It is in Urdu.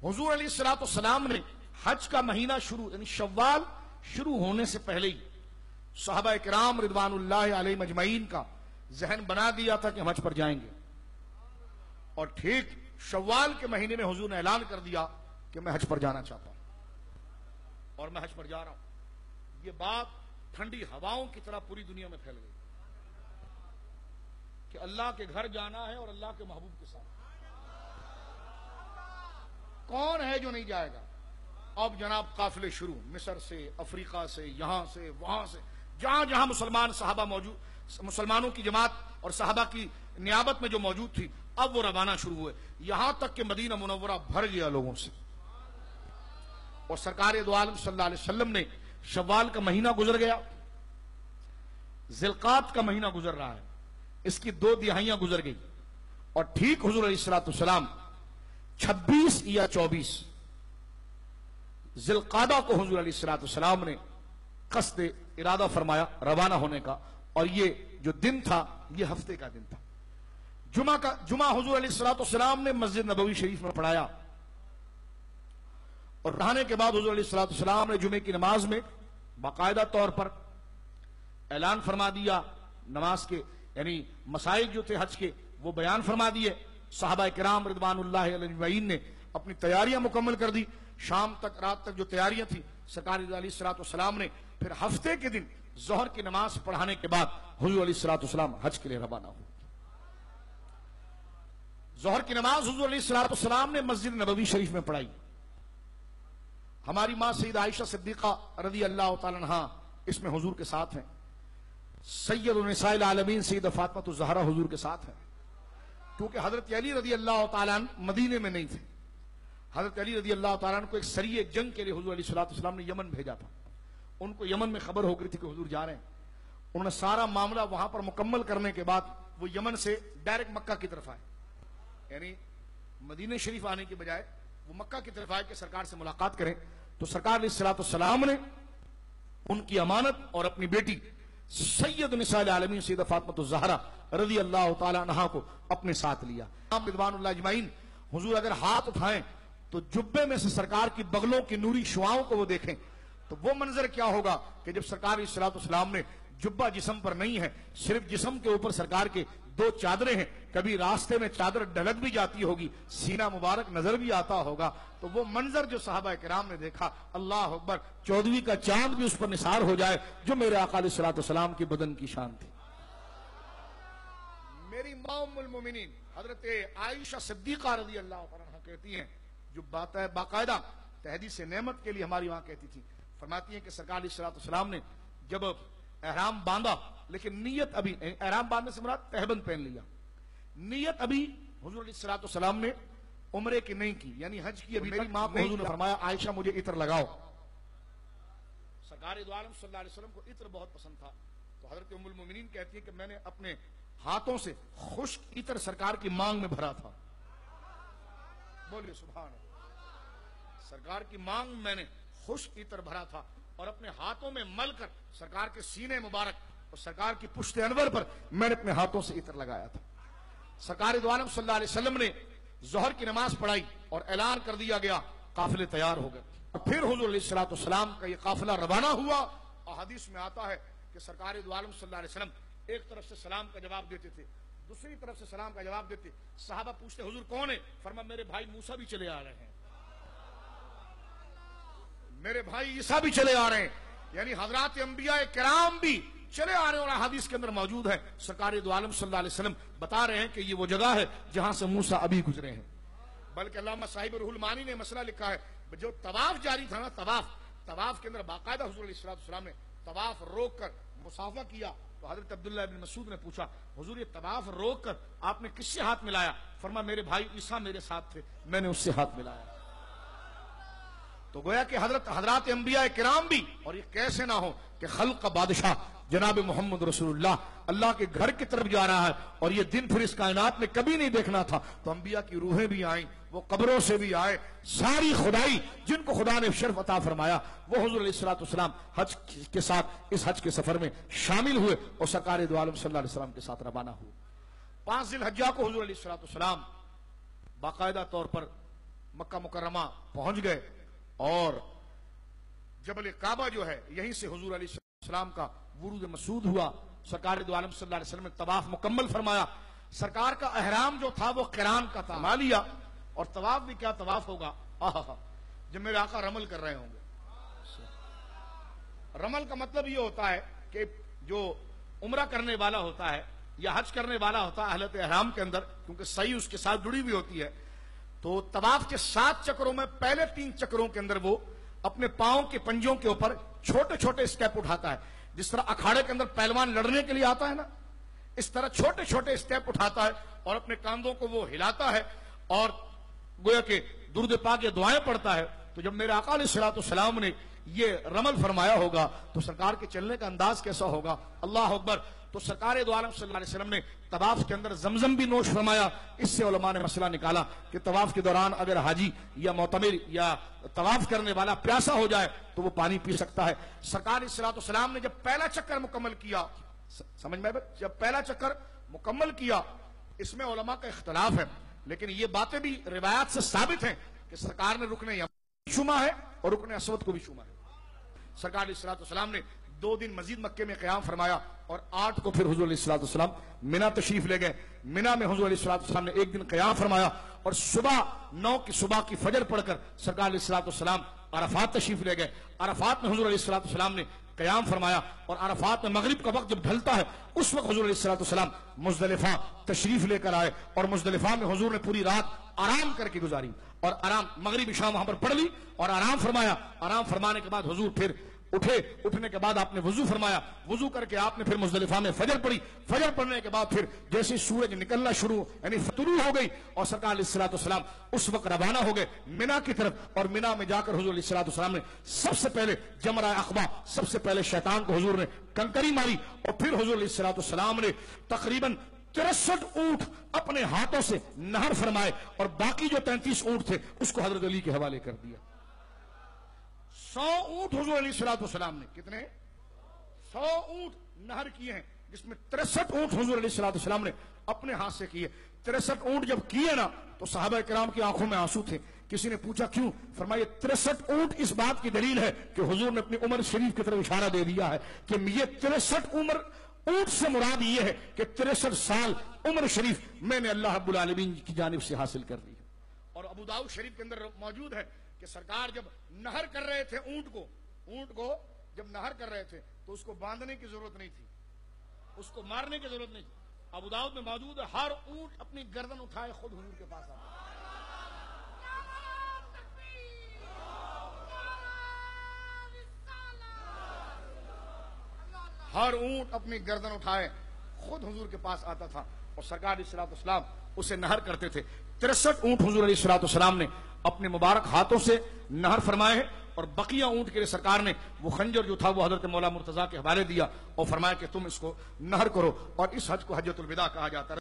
حضور علیہ الصلوۃ والسلام نے حج کا مہینہ شروع یعنی شوال شروع ہونے سے پہلے ہی صحابہ کرام رضوان اللہ علیہ مجمعین کا ذہن بنا دیا تھا کہ ہم حج پر جائیں گے، اور ٹھیک شوال کے مہینے میں حضور نے اعلان کر دیا کہ میں حج پر جانا چاہتا ہوں اور میں حج پر جا رہا ہوں۔ یہ بات ٹھنڈی ہواؤں کی طرح پوری دنیا میں پھیل گئی کہ اللہ کے گھر جانا ہے اور اللہ کے محبوب کے ساتھ۔ کون ہے جو نہیں جائے گا؟ اب جناب قافلے شروع، مصر سے، افریقہ سے، یہاں سے، وہاں سے، جہاں جہاں مسلمان صحابہ موجود، مسلمانوں کی جماعت اور صحابہ کی نیابت میں جو موجود تھی، اب وہ روانہ شروع ہوئے، یہاں تک کہ مدینہ منورہ بھر گیا لوگوں سے۔ اور سرکار دو عالم صلی اللہ علیہ وسلم نے شوال کا مہینہ گزر گیا، ذی القعدہ کا مہینہ گزر رہا ہے، اس کی 2 دہائیاں گزر گئی، اور ٹھیک حضور علیہ الصلوۃ والسلام 26 یا 24 ذی القعدہ کو حضور علیہ الصلوۃ والسلام نے قصد ارادہ فرمایا روانہ ہونے کا، اور یہ جو دن تھا یہ ہفتے کا دن تھا۔ جمعہ حضور علیہ الصلوۃ والسلام نے مسجد نبوی شریف میں پڑھایا، اور پڑھانے کے بعد حضور علیہ الصلوۃ والسلام نے جمعے کی نماز میں باقاعدہ طور پر اعلان فرما دیا، نماز کے یعنی مسائل جو تھے حج کے وہ بیان فرما دیے۔ صحابہ کرام رضوان اللہ علیہ اجمعین نے اپنی تیاریاں مکمل کر دی، شام تک رات تک جو تیاریاں تھیں سرکار علیہ الصلوۃ والسلام نے پھر ہفتے کے دن ظہر کی نماز پڑھانے کے بعد حضور علیہ الصلوۃ والسلام حج کے لیے روانہ ہوئے۔ ظہر کی نماز حضور علیہ الصلوۃ والسلام نے مسجد نبوی شریف میں پڑھائی۔ ہماری ماں سید عائشہ صدیقہ رضی اللہ تعالی عنہا اس میں حضور کے ساتھ ہیں، سید النساء العالمین سید فاطمہ الزہرا حضور کے ساتھ ہیں، کیونکہ حضرت علی رضی اللہ تعالیٰ عنہ مدینے میں نہیں تھے۔ حضرت علی رضی اللہ تعالیٰ عنہ کو ایک سریہ جنگ کے لیے حضور علیہ الصلوۃ والسلام نے یمن بھیجا تھا، ان کو یمن میں خبر ہو گئی تھی کہ حضور جا رہے ہیں، انہوں نے سارا معاملہ وہاں پر مکمل کرنے کے بعد وہ یمن سے ڈائریکٹ مکہ کی طرف آئے، یعنی مدینہ شریف آنے کے بجائے وہ مکہ کی طرف آئے کہ سرکار سے ملاقات کریں۔ تو سرکار علیہ الصلوۃ والسلام نے ان کی امانت اور اپنی بیٹی سید نساء العالمین سیدہ فاطمہ الزہرا رضی اللہ تعالی عنہا کو اپنے ساتھ لیا۔ رضوان اللہ اجمعین حضور اگر ہاتھ اٹھائیں تو جبے میں سے سرکار کی بغلوں کی نوری شعاؤں کو وہ دیکھیں تو وہ منظر کیا ہوگا کہ جب سرکار علیہ الصلوۃ والسلام نے جبہ جسم پر نہیں ہے، صرف جسم کے اوپر سرکار کے 2 چادریں ہیں، کبھی راستے میں چادر ڈھلک بھی جاتی ہوگی، سینہ مبارک نظر بھی آتا ہوگا، تو وہ منظر جو صحابہ کرام نے دیکھا، اللہ اکبر، 14ویں کا چاند بھی اس پر نثار ہو جائے، جو میرے آقا علیہ الصلوۃ والسلام کی بدن کی شان تھی۔ میری ماں ام المومنین حضرت عائشہ صدیقہ رضی اللہ عنہا کہتی ہیں، جو بات ہے باقاعدہ تحدیث نعمت کے لیے ہماری وہاں کہتی تھی، فرماتی ہیں کہ سرکار علیہ الصلوۃ والسلام نے جب احرام باندھا، لیکن نیت ابھی، احرام باندھنے سے مراد تہبند پہن لیا، نیت ابھی حضور علیہ الصلوۃ والسلام نے عمرے کی نہیں کی، یعنی حج کی ابھی۔ میری ماں کو حضور نے فرمایا عائشہ مجھے عطر لگاؤ، سرکار دو عالم صلی اللہ علیہ وسلم کو عطر بہت پسند تھا، تو حضرت ام المومنین کہتی ہے کہ میں نے اپنے ہاتھوں سے خشک عطر سرکار کی مانگ میں بھرا تھا، بولیے سبحان اللہ، سرکار کی مانگ میں نے خشک عطر بھرا تھا اور اپنے ہاتھوں میں مل کر سرکار کے سینے مبارک اور سرکار کی پشت انور پر میں نے اپنے ہاتھوں سے عطر لگایا تھا۔ سرکار دو عالم صلی اللہ علیہ وسلم نے ظہر کی نماز پڑھائی اور اعلان کر دیا گیا، قافلے تیار ہو گئے، اور پھر حضور علیہ الصلوۃ والسلام کا یہ قافلہ روانہ ہوا۔ احادیث میں آتا ہے کہ سرکار دو عالم صلی اللہ علیہ وسلم ایک طرف سے سلام کا جواب دیتے تھے، دوسری طرف سے سلام کا جواب دیتے، صحابہ پوچھتے حضور کون ہے؟ فرمایا میرے بھائی موسیٰ بھی چلے آ رہے ہیں، میرے بھائی عیسیٰ بھی چلے آ رہے ہیں، یعنی حضرات انبیاء کرام بھی چلے آ رہے ہیں، اور حدیث کے اندر موجود ہے سرکار دو عالم صلی اللہ علیہ وسلم بتا رہے ہیں کہ یہ وہ جگہ ہے جہاں سے موسیٰ ابھی گزرے ہیں۔ بلکہ علامہ صاحب روح المعانی نے مسئلہ لکھا ہے، جو طواف جاری تھا نا، طواف کے اندر باقاعدہ حضور علیہ الصلوۃ والسلام نے طواف روک کر مصافحہ کیا، تو حضرت عبداللہ بن مسعود نے پوچھا حضور یہ طواف روک کر آپ نے کس سے ہاتھ ملایا؟ فرمایا میرے بھائی عیسیٰ میرے ساتھ تھے، میں نے اس سے ہاتھ ملایا۔ تو گویا کہ حضرات انبیاء کرام بھی، اور یہ کیسے نہ ہو کہ خلق کا بادشاہ جناب محمد رسول اللہ اللہ کے گھر کی طرف جا رہا ہے، اور یہ دن پھر اس کائنات میں کبھی نہیں دیکھنا تھا، تو انبیاء کی روحیں بھی آئیں، وہ قبروں سے بھی آئے، ساری خدائی جن کو خدا نے شرف عطا فرمایا وہ حضور علیہ الصلوۃ والسلام حج کے ساتھ اس حج کے سفر میں شامل ہوئے اور سرکار دو عالم صلی اللہ علیہ وسلم کے ساتھ روانہ ہوئے۔ 5 ذی الحجہ کو حضور علیہ الصلوۃ والسلام باقاعدہ طور پر مکہ مکرمہ پہنچ گئے اور جبل کعبہ جو ہے یہیں سے حضور علیہ السلام کا ورود مسعود ہوا. سرکار دو عالم صلی اللہ علیہ وسلم نے طواف مکمل فرمایا. سرکار کا احرام جو تھا وہ قران کا تھا, مالیا, اور طواف بھی کیا طواف ہوگا جب میرے آقا رمل کر رہے ہوں گے. رمل کا مطلب یہ ہوتا ہے کہ جو عمرہ کرنے والا ہوتا ہے یا حج کرنے والا ہوتا ہے حالت احرام کے اندر, کیونکہ صحیح اس کے ساتھ جڑی ہوئی ہوتی ہے, تو طواف کے 7 چکروں میں پہلے 3 چکروں کے اندر وہ اپنے پاؤں کے پنجوں کے اوپر چھوٹے چھوٹے اسٹیپ اٹھاتا ہے. جس طرح اکھاڑے کے اندر پہلوان لڑنے کے لیے آتا ہے نا, اس طرح چھوٹے چھوٹے اسٹیپ اٹھاتا ہے اور اپنے کاندھوں کو وہ ہلاتا ہے اور گویا کہ درود پاک یہ دعائیں پڑھتا ہے. تو جب میرے آقا علیہ الصلوۃ والسلام نے یہ رمل فرمایا ہوگا تو سرکار کے چلنے کا انداز کیسا ہوگا, اللہ اکبر. تو سرکار دو عالم صلی اللہ علیہ وسلم نے طواف کے اندر زمزم بھی نوش فرمایا. اس سے علماء نے مسئلہ نکالا کہ طواف کے دوران اگر حاجی یا معتمر یا طواف کرنے والا پیاسا ہو جائے تو وہ پانی پی سکتا ہے. سرکار علیہ الصلوۃ والسلام نے جب پہلا چکر مکمل کیا, سمجھ میں جب پہلا چکر مکمل کیا, اس میں علماء کا اختلاف ہے, لیکن یہ باتیں بھی روایات سے ثابت ہیں کہ سرکار نے رکن یمانی شما ہے اور رکن اسود کو بھی شما ہے. سرکار علیہ الصلوۃ والسلام نے 2 دن مزید مکے میں قیام فرمایا اور 8 کو پھر حضور علیہ الصلوۃ والسلام مینا تشریف لے گئے. مینا میں حضور علیہ الصلوۃ والسلام نے 1 دن قیام فرمایا اور صبح 9 کی صبح کی فجر پڑھ کر سرکار علیہ الصلوۃ والسلام عرفات تشریف لے گئے. عرفات میں حضور علیہ الصلوۃ والسلام نے قیام فرمایا اور عرفات میں مغرب کا وقت جب ڈھلتا ہے اس وقت حضور علیہ الصلوۃ والسلام مزدلفہ تشریف لے کر آئے اور مزدلفہ میں حضور نے پوری رات آرام کر کے گزاری اور آرام مغرب عشاء وہاں پر پڑھ لی اور آرام فرمایا. آرام فرمانے کے بعد حضور پھر اٹھے. اٹھنے کے بعد آپ نے وضو فرمایا. وضو کر کے آپ نے پھر مزدلفہ میں فجر پڑھی. فجر پڑھنے کے بعد پھر جیسے سورج نکلنا شروع یعنی طلوع ہو گئی اور سرکار علیہ الصلوۃ والسلام اس وقت روانہ ہو گئے مینا کی طرف. اور مینا میں جا کر حضور علیہ الصلوۃ والسلام نے سب سے پہلے جمرہ عقبہ, سب سے پہلے شیطان کو حضور نے کنکری ماری اور پھر حضور علیہ الصلوۃ والسلام نے تقریباً 63 اونٹ اپنے ہاتھوں سے نہر فرمائے اور باقی جو 33 اونٹ تھے اس کو حضرت علی کے حوالے کر دیا. 100 اونٹ حضور علیہ الصلوۃ والسلام نے, کتنے 100 اونٹ نہر کیے ہیں, جس میں 63 اونٹ حضور علیہ الصلوۃ والسلام نے اپنے ہاتھ سے کیے. 63 اونٹ جب کیے نا تو صحابہ کرام کی آنکھوں میں آنسو تھے. کسی نے پوچھا کیوں؟ فرمایا 63 اونٹ اس بات کی دلیل ہے کہ حضور نے اپنی عمر شریف کی طرف اشارہ دے دیا ہے کہ یہ 63 عمر اونٹ سے مراد یہ ہے کہ 63 سال عمر شریف میں نے اللہ رب العالمین کی جانب سے حاصل کر لی ہے. اور ابو داؤد شریف کے اندر موجود ہے کہ سرکار جب نہر کر رہے تھے اونٹ کو جب نہر کر رہے تھے تو اس کو باندھنے کی ضرورت نہیں تھی, اس کو مارنے کی ضرورت نہیں تھی. ابو داؤد میں موجود ہے ہر اونٹ اپنی گردن اٹھائے خود حضور کے پاس آتا. ہر اونٹ اپنی گردن اٹھائے خود حضور کے پاس آتا تھا اور سرکار علیہ الصلوۃ والسلام اسے نہر کرتے تھے. 63 اونٹ حضور علیہ الصلوۃ والسلام نے اپنے مبارک ہاتھوں سے نہر فرمائے ہیں اور بقیہ اونٹ کے لیے سرکار نے وہ خنجر جو تھا وہ حضرت مولا مرتضیٰ کے حوالے دیا اور فرمایا کہ تم اس کو نہر کرو. اور اس حج کو حجۃ الوداع کہا جاتا ہے.